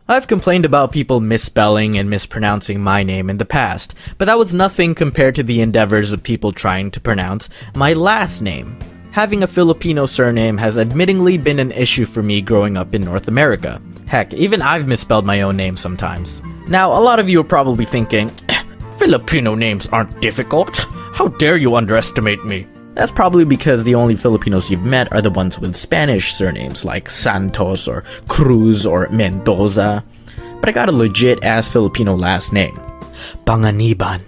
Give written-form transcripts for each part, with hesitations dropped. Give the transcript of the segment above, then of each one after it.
I've complained about people misspelling and mispronouncing my name in the past, but that was nothing compared to the endeavors of people trying to pronounce my last name. Having a Filipino surname has admittingly been an issue for me growing up in North America. Heck, even I've misspelled my own name sometimes. Now, a lot of you are probably thinking, Filipino names aren't difficult. How dare you underestimate me? That's probably because the only Filipinos you've met are the ones with Spanish surnames like Santos or Cruz or Mendoza. But I got a legit-ass Filipino last name. Panganiban.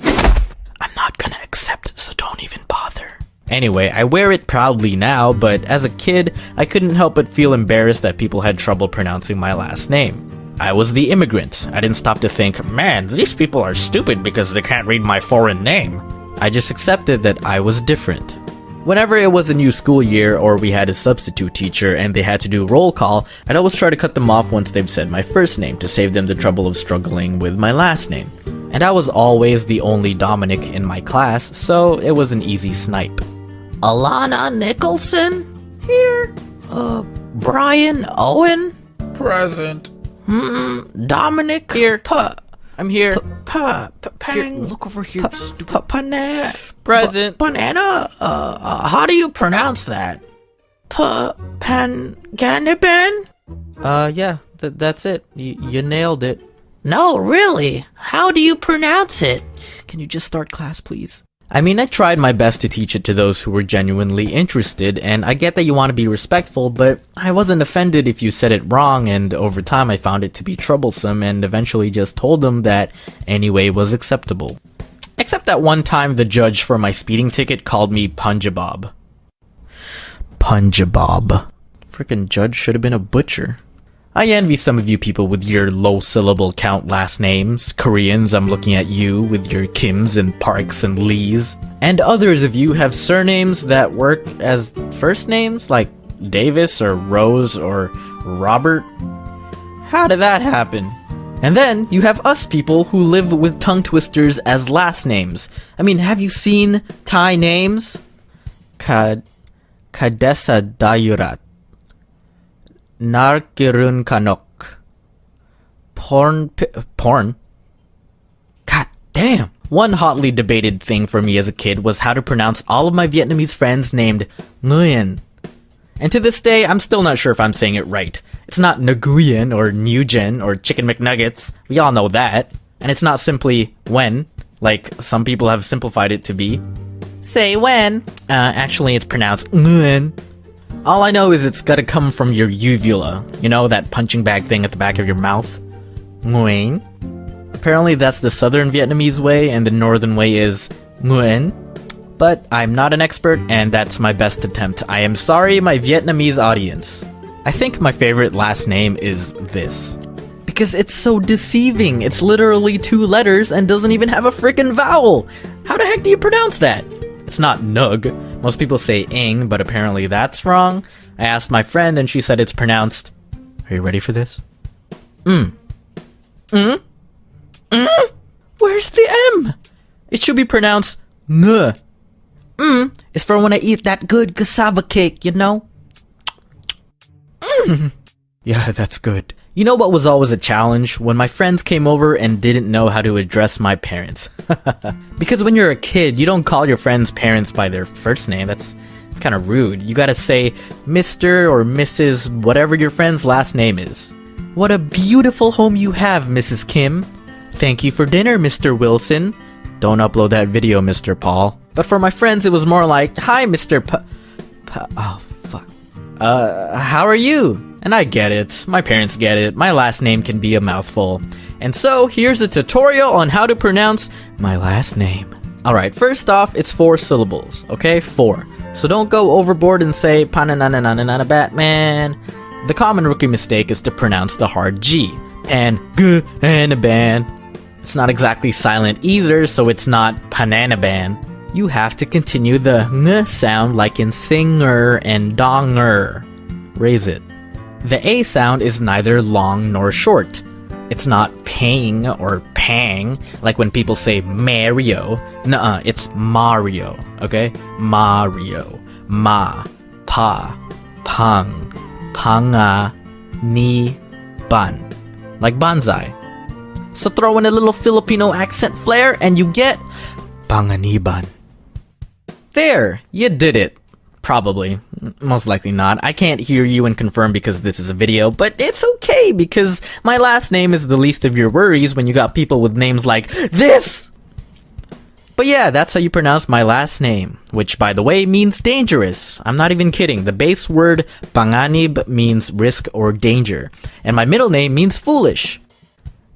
I'm not gonna accept, so don't even bother. Anyway, I wear it proudly now, but as a kid, I couldn't help but feel embarrassed that people had trouble pronouncing my last name. I was the immigrant. I didn't stop to think, man, these people are stupid because they can't read my foreign name. I just accepted that I was different. Whenever it was a new school year or we had a substitute teacher and they had to do roll call, I'd always try to cut them off once they've said my first name to save them the trouble of struggling with my last name. And I was always the only Dominic in my class, so it was an easy snipe. Alana Nicholson? Here. Brian Owen? Present. Dominic? Here. I'm here. Here, Look over here, stupid. Banana. Present. Banana? How do you pronounce that? Panganaban? Yeah, that's it. You nailed it. No, really. How do you pronounce it? Can you just start class, please? I mean, I tried my best to teach it to those who were genuinely interested, and I get that you want to be respectful, but I wasn't offended if you said it wrong, and over time I found it to be troublesome and eventually just told them that any way was acceptable. Except that one time the judge for my speeding ticket called me Punjabob. Punjabob. Frickin' judge should have been a butcher. I envy some of you people with your low-syllable count last names. Koreans, I'm looking at you with your Kims and Parks and Lees. And others of you have surnames that work as first names, like Davis or Rose or Robert. How did that happen? And then you have us people who live with tongue twisters as last names. I mean, have you seen Thai names? Kadesa Dayurat. Narkirun Kanok. Porn? God damn! One hotly debated thing for me as a kid was how to pronounce all of my Vietnamese friends named Nguyen. And to this day, I'm still not sure if I'm saying it right. It's not Nguyen or Nguyen or Chicken McNuggets. We all know that. And it's not simply when, like some people have simplified it to be. Say when. Actually, it's pronounced Nguyen. All I know is it's gotta come from your uvula. You know, that punching bag thing at the back of your mouth? Nguyen. Apparently that's the southern Vietnamese way, and the northern way is Nguyen. But I'm not an expert, and that's my best attempt. I am sorry, my Vietnamese audience. I think my favorite last name is this. Because it's so deceiving. It's literally 2 letters and doesn't even have a frickin' vowel. How the heck do you pronounce that? It's not Nug. Most people say ing, but apparently that's wrong. I asked my friend and she said it's pronounced... Are you ready for this? Where's the M? It should be pronounced ng. It's for when I eat that good cassava cake, you know? Yeah, that's good. You know what was always a challenge? When my friends came over and didn't know how to address my parents. Because when you're a kid, you don't call your friends' parents by their first name. It's kind of rude. You gotta say Mr. or Mrs. whatever your friend's last name is. What a beautiful home you have, Mrs. Kim. Thank you for dinner, Mr. Wilson. Don't upload that video, Mr. Paul. But for my friends, it was more like, hi, Mr. Oh, fuck. How are you? And I get it. My parents get it. My last name can be a mouthful. And so, here's a tutorial on how to pronounce my last name. Alright, first off, it's 4 syllables, okay? 4. So don't go overboard and say Pananananana Batman. The common rookie mistake is to pronounce the hard G. Pan-g-and-a-ban. It's not exactly silent either, so it's not Pananaban. You have to continue the ng sound like in singer and donger. Raise it. The A sound is neither long nor short. It's not paying or hang, like when people say Mario. Nuh-uh, it's Mario, okay? Mario. Ma, pa, pang, panga, ni, ban. Like bonsai. So throw in a little Filipino accent flair and you get panganiban. There, you did it. Probably. Most likely not. I can't hear you and confirm because this is a video, but it's okay because my last name is the least of your worries when you got people with names like this! But yeah, that's how you pronounce my last name, which by the way means dangerous. I'm not even kidding. The base word panganib means risk or danger, and my middle name means foolish.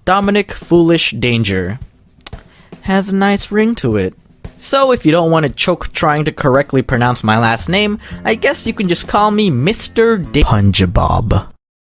Dominic Foolish Danger has a nice ring to it. So if you don't want to choke trying to correctly pronounce my last name, I guess you can just call me Mr. Punjabob.